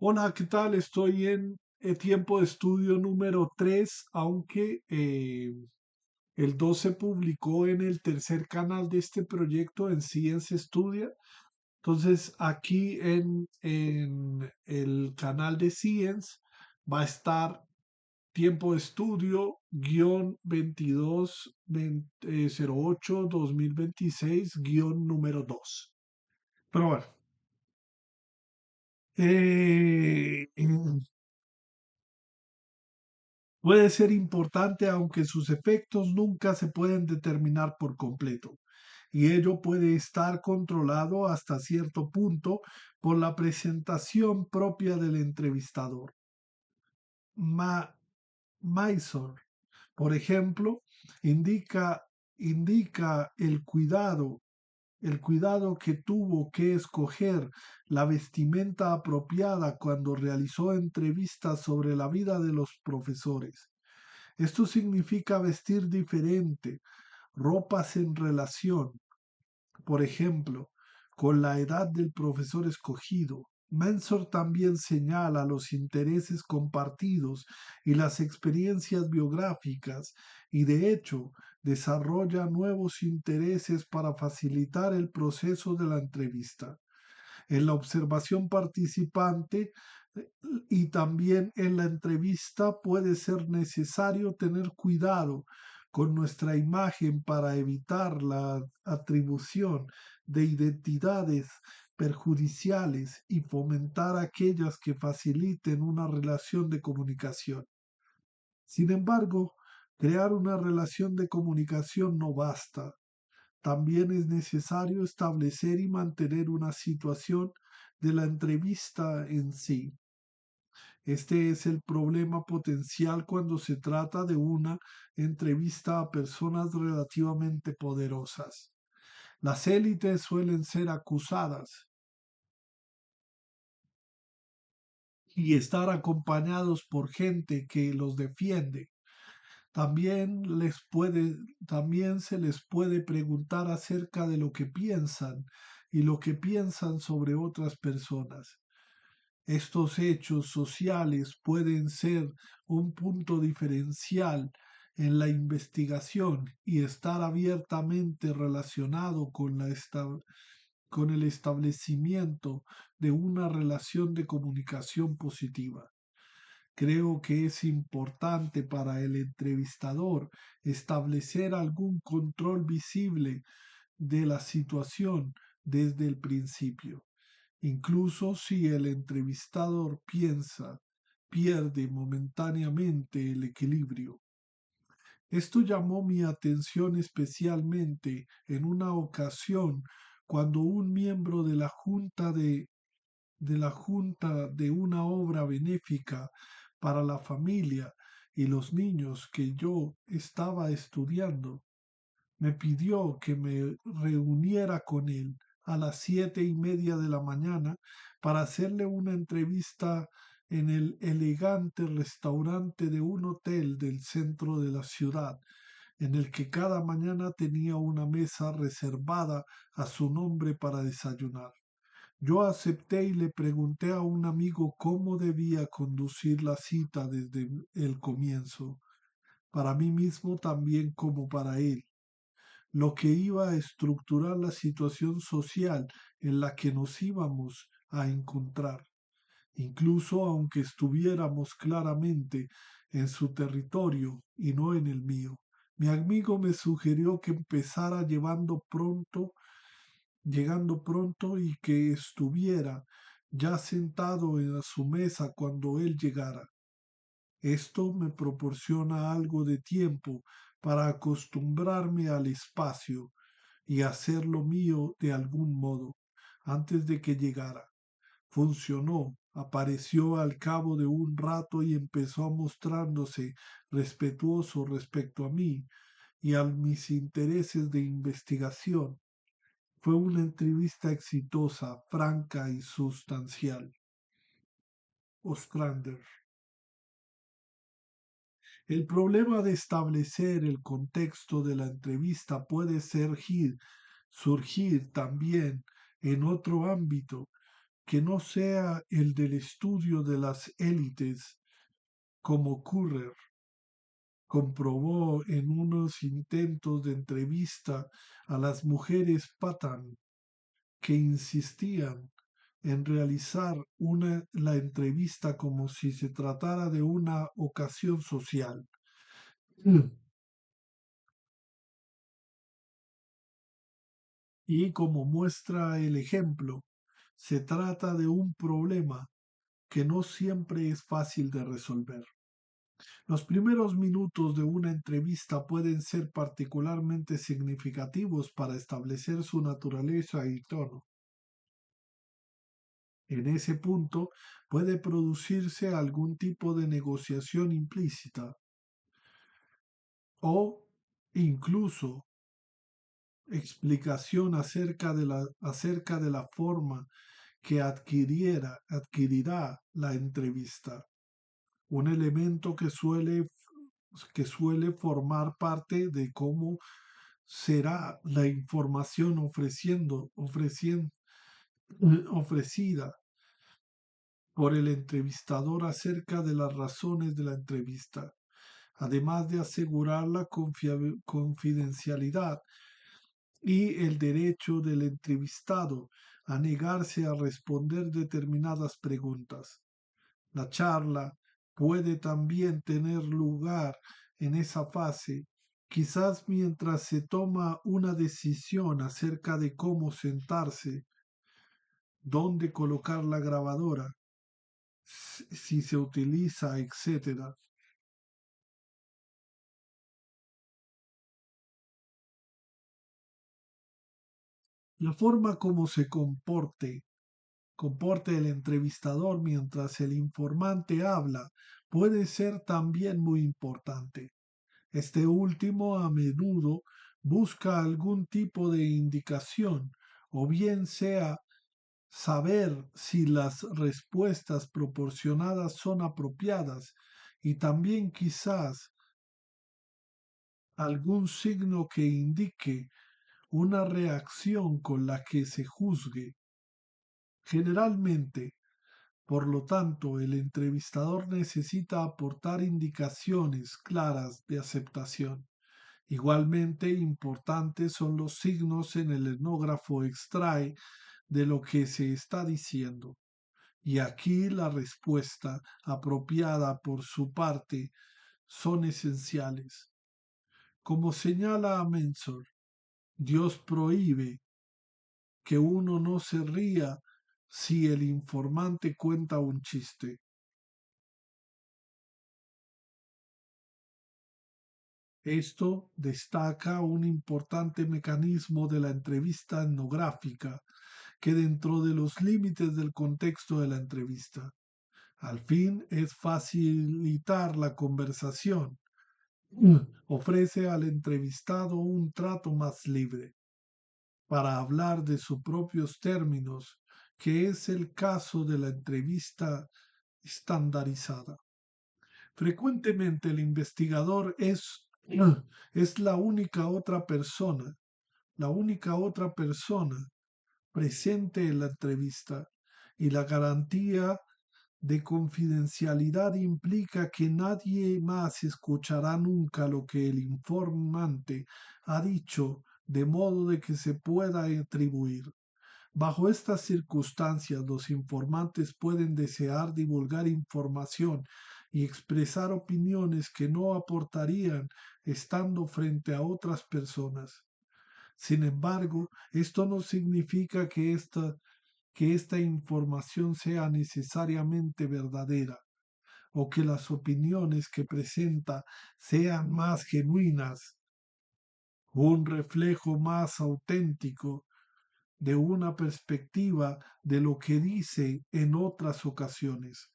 Hola, ¿qué tal? Estoy en tiempo de estudio número 3, aunque el 2 se publicó en el tercer canal de este proyecto en Science Studia. Entonces, aquí en el canal de Science va a estar tiempo de estudio guión 2208-2026 guión número 2. Pero bueno, eh, puede ser importante aunque sus efectos nunca se pueden determinar por completo, y ello puede estar controlado hasta cierto punto por la presentación propia del entrevistador. Ma Mysore, por ejemplo, indica, indica el cuidado que tuvo que escoger la vestimenta apropiada cuando realizó entrevistas sobre la vida de los profesores. Esto significa vestir diferente, ropas en relación, por ejemplo, con la edad del profesor escogido. Mensor también señala los intereses compartidos y las experiencias biográficas y de hecho desarrolla nuevos intereses para facilitar el proceso de la entrevista. En la observación participante y también en la entrevista puede ser necesario tener cuidado con nuestra imagen para evitar la atribución de identidades perjudiciales y fomentar aquellas que faciliten una relación de comunicación. Sin embargo, crear una relación de comunicación no basta. También es necesario establecer y mantener una situación de la entrevista en sí. Este es el problema potencial cuando se trata de una entrevista a personas relativamente poderosas. Las élites suelen ser acusadas y estar acompañados por gente que los defiende. También también se les puede preguntar acerca de lo que piensan y lo que piensan sobre otras personas. Estos hechos sociales pueden ser un punto diferencial en la investigación y estar abiertamente relacionado con el establecimiento de una relación de comunicación positiva. Creo que es importante para el entrevistador establecer algún control visible de la situación desde el principio, incluso si el entrevistador pierde momentáneamente el equilibrio. Esto llamó mi atención especialmente en una ocasión cuando un miembro de la junta de una obra benéfica para la familia y los niños que yo estaba estudiando me pidió que me reuniera con él a las 7:30 de la mañana para hacerle una entrevista en el elegante restaurante de un hotel del centro de la ciudad, en el que cada mañana tenía una mesa reservada a su nombre para desayunar. Yo acepté y le pregunté a un amigo cómo debía conducir la cita desde el comienzo, para mí mismo también como para él, lo que iba a estructurar la situación social en la que nos íbamos a encontrar, incluso aunque estuviéramos claramente en su territorio y no en el mío. Mi amigo me sugirió que empezara llegando pronto y que estuviera ya sentado en su mesa cuando él llegara. Esto me proporciona algo de tiempo para acostumbrarme al espacio y hacerlo mío de algún modo antes de que llegara. Funcionó, apareció al cabo de un rato y empezó mostrándose respetuoso respecto a mí y a mis intereses de investigación. Fue una entrevista exitosa, franca y sustancial. Ostrander. El problema de establecer el contexto de la entrevista puede surgir también en otro ámbito, que no sea el del estudio de las élites, como Currer comprobó en unos intentos de entrevista a las mujeres Pathan que insistían en realizar la entrevista como si se tratara de una ocasión social. Mm. Y como muestra el ejemplo, se trata de un problema que no siempre es fácil de resolver. Los primeros minutos de una entrevista pueden ser particularmente significativos para establecer su naturaleza y tono. En ese punto puede producirse algún tipo de negociación implícita o incluso explicación acerca de la forma que adquirirá la entrevista, un elemento que suele formar parte de cómo será la información ofrecida por el entrevistador acerca de las razones de la entrevista, además de asegurar la confidencialidad y el derecho del entrevistado a negarse a responder determinadas preguntas. La charla puede también tener lugar en esa fase, quizás mientras se toma una decisión acerca de cómo sentarse, dónde colocar la grabadora, si se utiliza, etcétera. La forma como comporte el entrevistador mientras el informante habla puede ser también muy importante. Este último a menudo busca algún tipo de indicación, o bien sea saber si las respuestas proporcionadas son apropiadas y también quizás algún signo que indique una reacción con la que se juzgue. Generalmente, por lo tanto, el entrevistador necesita aportar indicaciones claras de aceptación. Igualmente importantes son los signos en el etnógrafo extrae de lo que se está diciendo. Y aquí la respuesta apropiada por su parte son esenciales. Como señala Mensor, Dios prohíbe que uno no se ría si el informante cuenta un chiste. Esto destaca un importante mecanismo de la entrevista etnográfica que dentro de los límites del contexto de la entrevista, al fin es facilitar la conversación, ofrece al entrevistado un trato más libre para hablar de sus propios términos, que es el caso de la entrevista estandarizada. Frecuentemente el investigador es la única otra persona presente en la entrevista y la garantía de confidencialidad implica que nadie más escuchará nunca lo que el informante ha dicho de modo de que se pueda atribuir. Bajo estas circunstancias, los informantes pueden desear divulgar información y expresar opiniones que no aportarían estando frente a otras personas. Sin embargo, esto no significa que esta información sea necesariamente verdadera o que las opiniones que presenta sean más genuinas, un reflejo más auténtico de una perspectiva de lo que dice en otras ocasiones.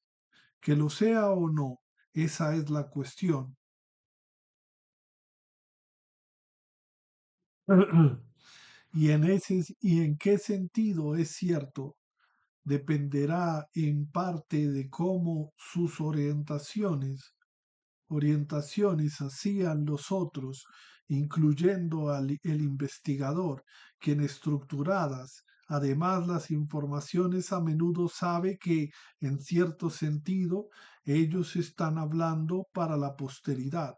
Que lo sea o no, esa es la cuestión. Y en qué sentido es cierto dependerá en parte de cómo sus orientaciones hacían los otros, incluyendo al el investigador, quien estructuradas Además, las informaciones a menudo sabe que, en cierto sentido, ellos están hablando para la posteridad.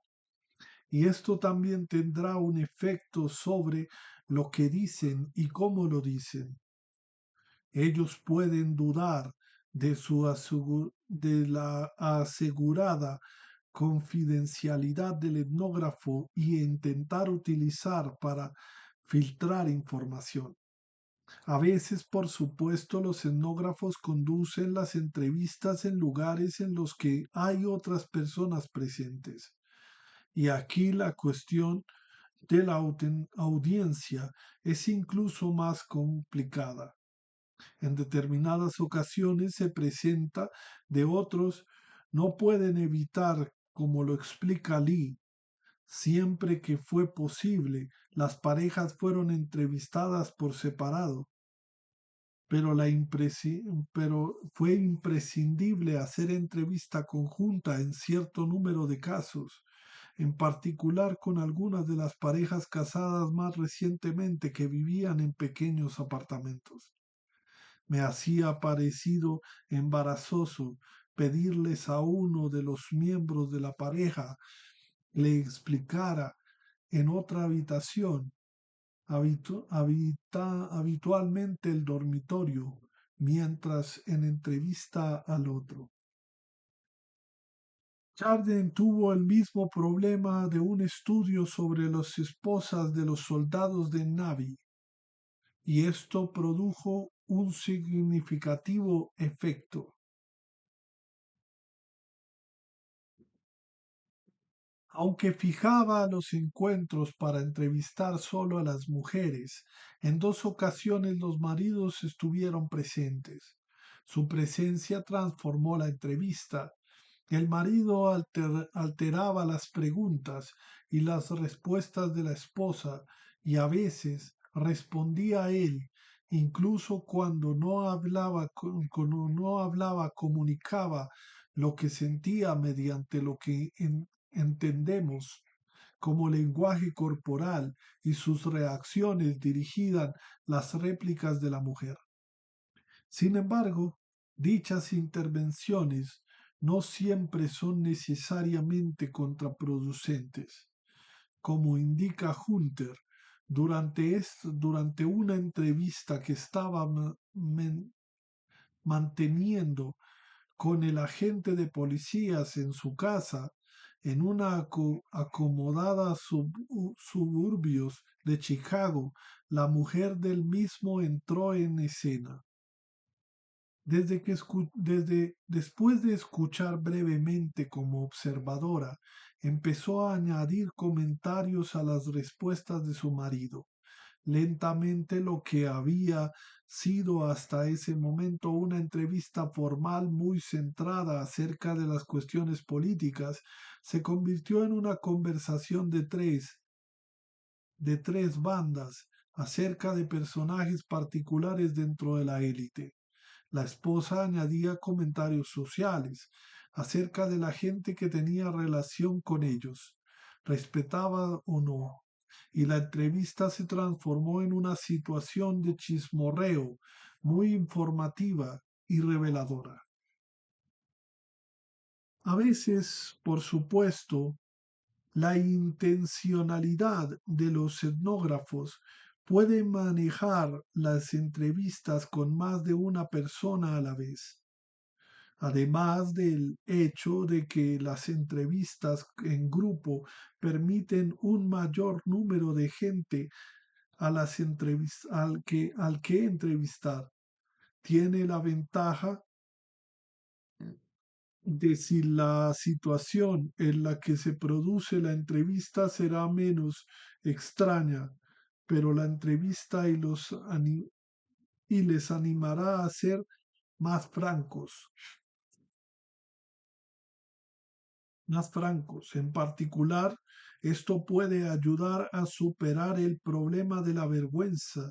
Y esto también tendrá un efecto sobre lo que dicen y cómo lo dicen. Ellos pueden dudar de la asegurada confidencialidad del etnógrafo y intentar utilizar para filtrar información. A veces, por supuesto, los etnógrafos conducen las entrevistas en lugares en los que hay otras personas presentes. Y aquí la cuestión de la audiencia es incluso más complicada. En determinadas ocasiones se presenta de otros, no pueden evitar, como lo explica Lee, siempre que fue posible, las parejas fueron entrevistadas por separado, pero, pero fue imprescindible hacer entrevista conjunta en cierto número de casos, en particular con algunas de las parejas casadas más recientemente que vivían en pequeños apartamentos. Me hacía parecido embarazoso pedirles a uno de los miembros de la pareja le explicara en otra habitación, habitualmente el dormitorio, mientras en entrevista al otro. Chardin tuvo el mismo problema de un estudio sobre las esposas de los soldados de Navy, y esto produjo un significativo efecto. Aunque fijaba los encuentros para entrevistar solo a las mujeres, en 2 ocasiones los maridos estuvieron presentes. Su presencia transformó la entrevista. El marido alteraba las preguntas y las respuestas de la esposa y a veces respondía a él, incluso cuando no hablaba, comunicaba lo que sentía mediante lo que entendemos como lenguaje corporal y sus reacciones dirigían las réplicas de la mujer. Sin embargo, dichas intervenciones no siempre son necesariamente contraproducentes. Como indica Hunter, durante una entrevista que estaba manteniendo con el agente de policías en su casa, en una acomodada suburbios de Chicago, la mujer del mismo entró en escena. Después de escuchar brevemente como observadora, empezó a añadir comentarios a las respuestas de su marido. Lentamente lo que había sido hasta ese momento una entrevista formal muy centrada acerca de las cuestiones políticas se convirtió en una conversación de tres bandas acerca de personajes particulares dentro de la élite. La esposa añadía comentarios sociales acerca de la gente que tenía relación con ellos, respetaba o no, y la entrevista se transformó en una situación de chismorreo muy informativa y reveladora. A veces, por supuesto, la intencionalidad de los etnógrafos puede manejar las entrevistas con más de una persona a la vez. Además del hecho de que las entrevistas en grupo permiten un mayor número de gente al que entrevistar, tiene la ventaja de si la situación en la que se produce la entrevista será menos extraña, pero la entrevista y les animará a ser más francos. Más francos. En particular, esto puede ayudar a superar el problema de la vergüenza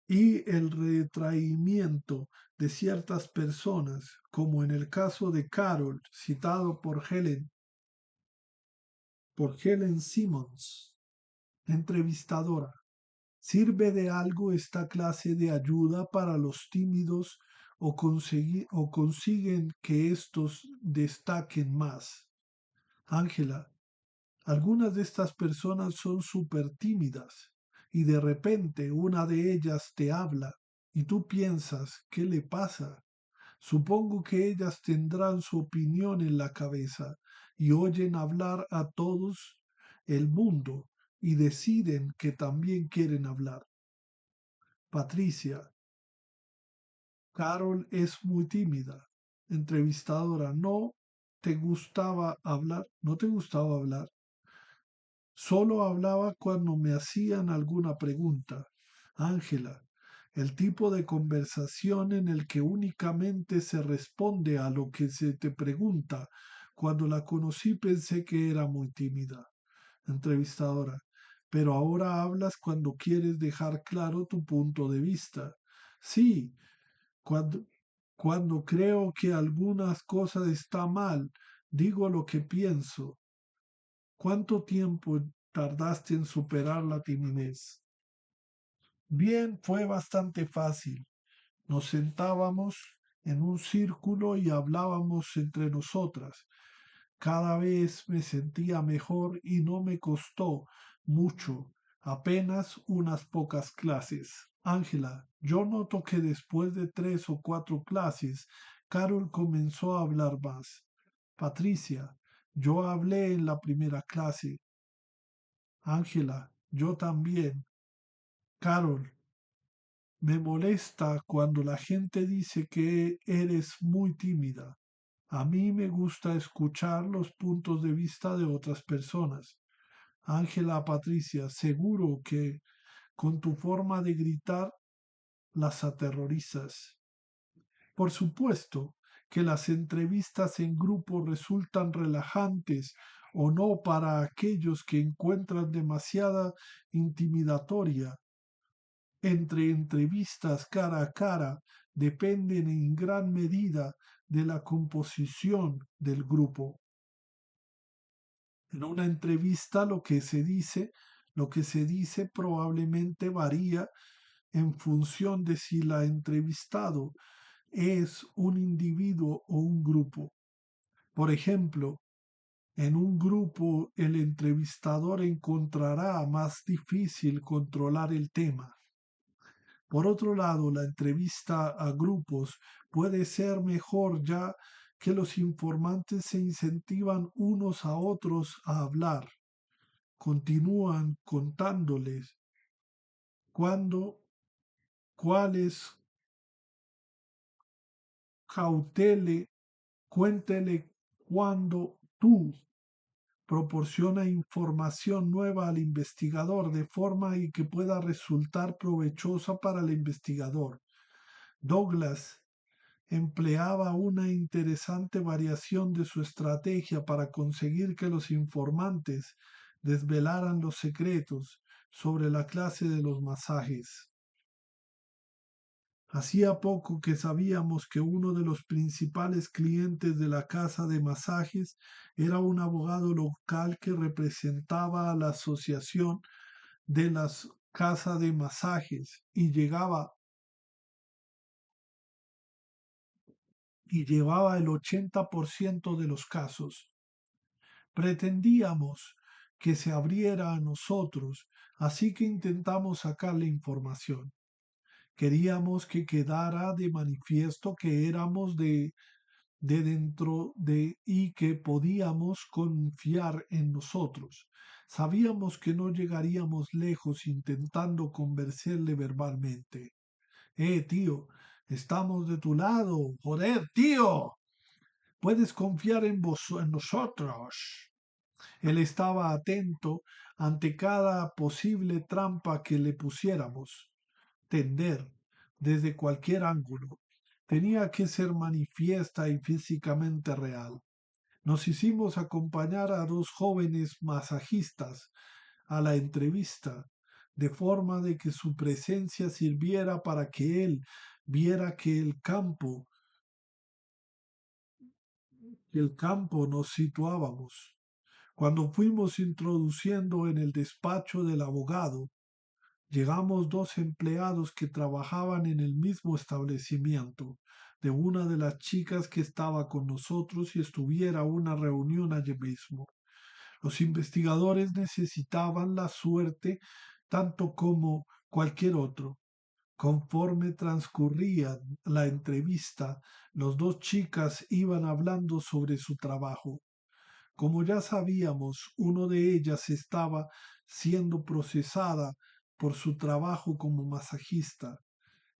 y el retraimiento de ciertas personas, como en el caso de Carol, citado por Helen Simmons, entrevistadora. ¿Sirve de algo esta clase de ayuda para los tímidos o consiguen que estos destaquen más? Ángela, algunas de estas personas son súper tímidas y de repente una de ellas te habla y tú piensas, ¿qué le pasa? Supongo que ellas tendrán su opinión en la cabeza y oyen hablar a todos el mundo y deciden que también quieren hablar. Patricia, Carol es muy tímida. Entrevistadora, ¿no te gustaba hablar? ¿No te gustaba hablar? Solo hablaba cuando me hacían alguna pregunta. Ángela, el tipo de conversación en el que únicamente se responde a lo que se te pregunta. Cuando la conocí pensé que era muy tímida. Entrevistadora, pero ahora hablas cuando quieres dejar claro tu punto de vista. Sí, cuando, cuando creo que algunas cosas están mal, digo lo que pienso. ¿Cuánto tiempo tardaste en superar la timidez? Bien, fue bastante fácil. Nos sentábamos en un círculo y hablábamos entre nosotras. Cada vez me sentía mejor y no me costó mucho, apenas unas pocas clases. Ángela, yo noto que después de 3 o 4 clases, Carol comenzó a hablar más. Patricia, yo hablé en la primera clase. Ángela, yo también. Carol, me molesta cuando la gente dice que eres muy tímida. A mí me gusta escuchar los puntos de vista de otras personas. Ángela Patricia, seguro que con tu forma de gritar las aterrorizas. Por supuesto que las entrevistas en grupo resultan relajantes o no para aquellos que encuentran demasiada intimidatoria. Entre entrevistas cara a cara dependen en gran medida de la composición del grupo. En una entrevista lo que se dice probablemente varía en función de si la entrevistado es un individuo o un grupo. Por ejemplo, en un grupo el entrevistador encontrará más difícil controlar el tema. Por otro lado, la entrevista a grupos puede ser mejor ya que los informantes se incentivan unos a otros a hablar. Continúan contándoles cuándo, cuáles cautele, cuéntele cuando tú proporciona información nueva al investigador de forma y que pueda resultar provechosa para el investigador. Douglas empleaba una interesante variación de su estrategia para conseguir que los informantes desvelaran los secretos sobre la clase de los masajes. Hacía poco que sabíamos que uno de los principales clientes de la casa de masajes era un abogado local que representaba a la asociación de las casas de masajes y llevaba el 80% de los casos. Pretendíamos que se abriera a nosotros, así que intentamos sacarle información. Queríamos que quedara de manifiesto que éramos de dentro de y que podíamos confiar en nosotros. Sabíamos que no llegaríamos lejos intentando convencerle verbalmente. Tío, estamos de tu lado. Joder, tío. Puedes confiar en nosotros. Él estaba atento ante cada posible trampa que le pusiéramos tender desde cualquier ángulo. Tenía que ser manifiesta y físicamente real. Nos hicimos acompañar a 2 jóvenes masajistas a la entrevista, de forma de que su presencia sirviera para que él viera que el campo nos situábamos. Cuando fuimos introduciendo en el despacho del abogado, Llegamos dos empleados que trabajaban en el mismo establecimiento, de una de las chicas que estaba con nosotros y estuviera una reunión allí mismo. Los investigadores necesitaban la suerte tanto como cualquier otro. Conforme transcurría la entrevista, los dos chicas iban hablando sobre su trabajo. Como ya sabíamos, uno de ellas estaba siendo procesada por su trabajo como masajista.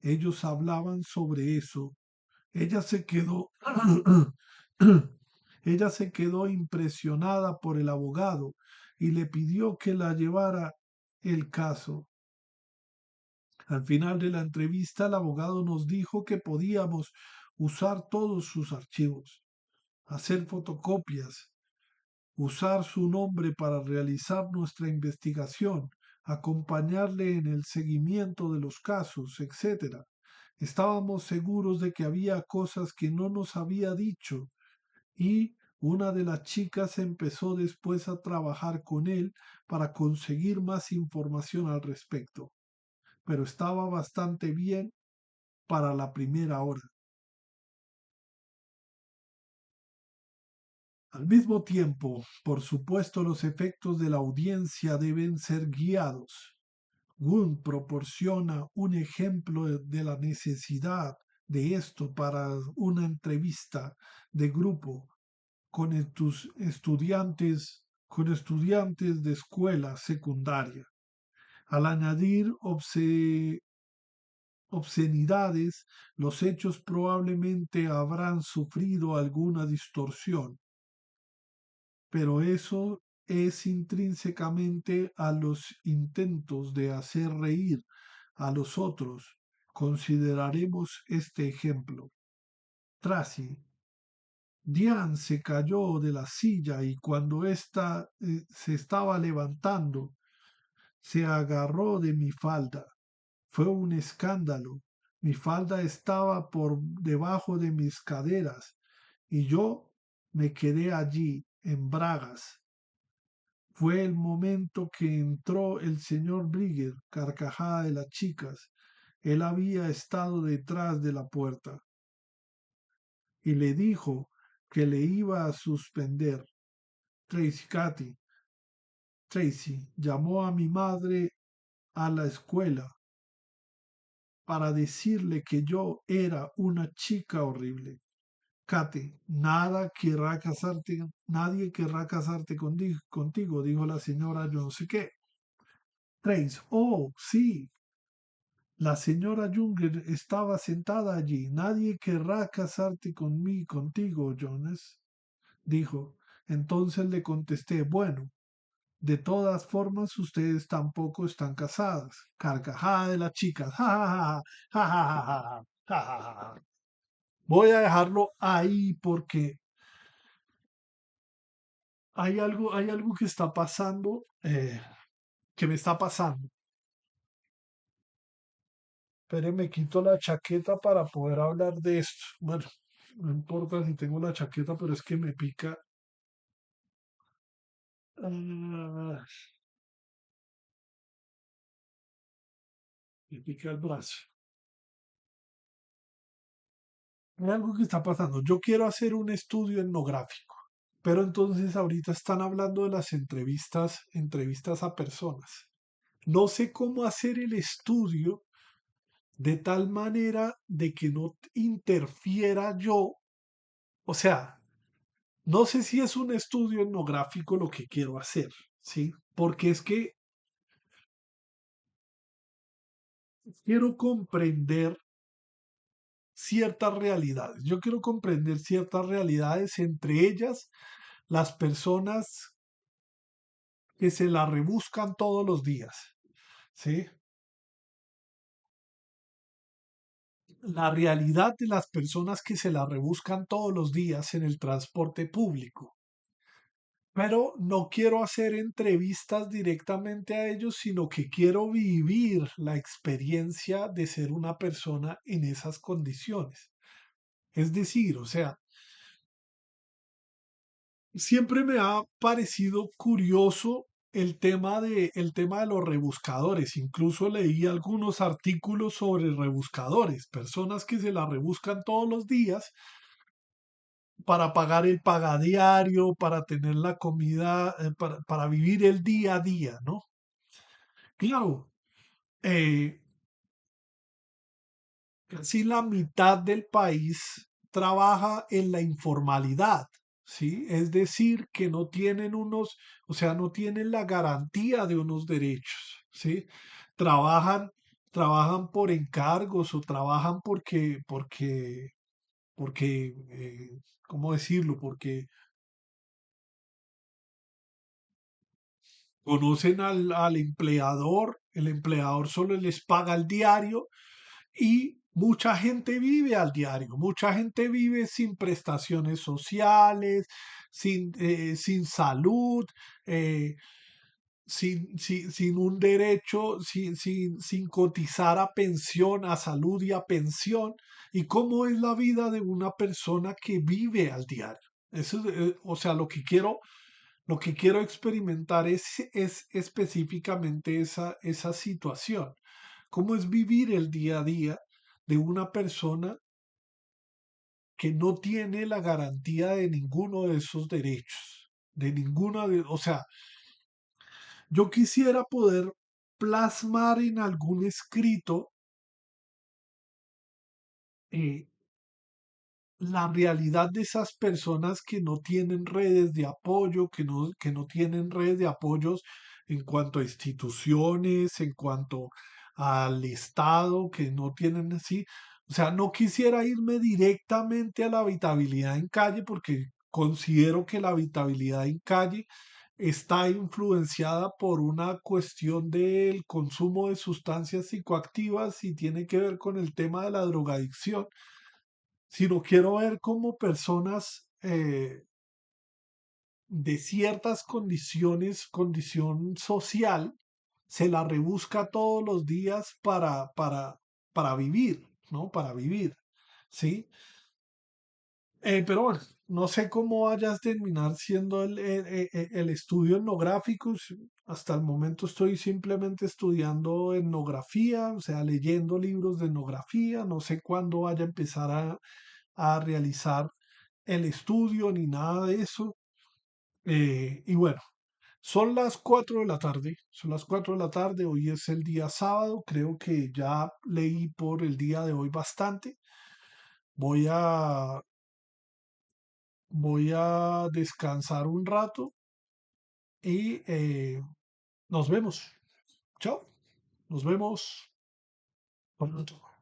Ellos hablaban sobre eso. Ella se quedó ella se quedó impresionada por el abogado y le pidió que la llevara el caso. Al final de la entrevista, el abogado nos dijo que podíamos usar todos sus archivos, hacer fotocopias, usar su nombre para realizar nuestra investigación, acompañarle en el seguimiento de los casos, etc. Estábamos seguros de que había cosas que no nos había dicho y una de las chicas empezó después a trabajar con él para conseguir más información al respecto, pero estaba bastante bien para la primera hora. Al mismo tiempo, por supuesto, los efectos de la audiencia deben ser guiados. Gunn proporciona un ejemplo de la necesidad de esto para una entrevista de grupo con estudiantes de escuela secundaria. Al añadir obscenidades, los hechos probablemente habrán sufrido alguna distorsión, pero eso es intrínsecamente a los intentos de hacer reír a los otros. Consideraremos este ejemplo. Tracy. Diane se cayó de la silla y cuando ésta se estaba levantando, se agarró de mi falda. Fue un escándalo. Mi falda estaba por debajo de mis caderas y yo me quedé allí en bragas. Fue el momento que entró el señor Brigger, carcajada de las chicas. Él había estado detrás de la puerta y le dijo que le iba a suspender. Tracy llamó a mi madre a la escuela para decirle que yo era una chica horrible. Kate, nadie querrá casarte contigo, dijo la señora yo no sé qué. Trace, oh, sí. La señora Junger estaba sentada allí. Nadie querrá casarte contigo, Jonas, dijo. Entonces le contesté, bueno, de todas formas, ustedes tampoco están casadas. Carcajada de las chicas. Ja, ja, ja, ja, ja, ja, ja, ja, ja, ja. Voy a dejarlo ahí porque hay algo que está pasando, que me está pasando. Pero me quito la chaqueta para poder hablar de esto. Bueno, no importa si tengo la chaqueta, pero es que ah, me pica el brazo. Hay algo que está pasando. Yo quiero hacer un estudio etnográfico. Pero entonces ahorita están hablando de las entrevistas a personas. No sé cómo hacer el estudio de tal manera de que no interfiera yo. O sea, no sé si es un estudio etnográfico lo que quiero hacer, ¿sí? Porque es que quiero comprender ciertas realidades. Yo quiero comprender ciertas realidades, entre ellas las personas que se la rebuscan todos los días, ¿sí? La realidad de las personas que se la rebuscan todos los días en el transporte público. Pero no quiero hacer entrevistas directamente a ellos, sino que quiero vivir la experiencia de ser una persona en esas condiciones. Es decir, o sea, siempre me ha parecido curioso el tema de los rebuscadores. Incluso leí algunos artículos sobre rebuscadores, personas que se la rebuscan todos los días para pagar el pagadiario, para tener la comida, para vivir el día a día, ¿no? Claro, eh, casi la mitad del país trabaja en la informalidad, ¿sí? Es decir, que no tienen unos, o sea, no tienen la garantía de unos derechos, ¿sí? Trabajan, trabajan por encargos o trabajan porque, ¿cómo decirlo? Porque conocen al empleador, el empleador solo les paga el diario y mucha gente vive al diario, mucha gente vive sin prestaciones sociales, sin salud, eh, sin un derecho, sin cotizar a pensión, a salud y a pensión. ¿Y cómo es la vida de una persona que vive al diario? Eso o sea, lo que quiero experimentar es específicamente esa situación. ¿Cómo es vivir el día a día de una persona que no tiene la garantía de ninguno de esos derechos? De ninguna de, o sea, yo quisiera poder plasmar en algún escrito eh, la realidad de esas personas que no tienen redes de apoyo, que no tienen redes de apoyos en cuanto a instituciones, en cuanto al Estado, que no tienen así. O sea, no quisiera irme directamente a la habitabilidad en calle porque considero que la habitabilidad en calle está influenciada por una cuestión del consumo de sustancias psicoactivas y tiene que ver con el tema de la drogadicción, sino quiero ver cómo personas de ciertas condiciones, condición social, se la rebusca todos los días para vivir, ¿no? Para vivir, ¿sí? Pero bueno, no sé cómo vayas a terminar siendo el estudio etnográfico. Hasta el momento estoy simplemente estudiando etnografía, o sea, leyendo libros de etnografía. No sé cuándo vaya a empezar a realizar el estudio ni nada de eso. Y bueno, son las 4 de la tarde, son las 4 de la tarde, hoy es el día sábado, creo que ya leí por el día de hoy bastante. Voy a, voy a descansar un rato y nos vemos. Chao, nos vemos pronto.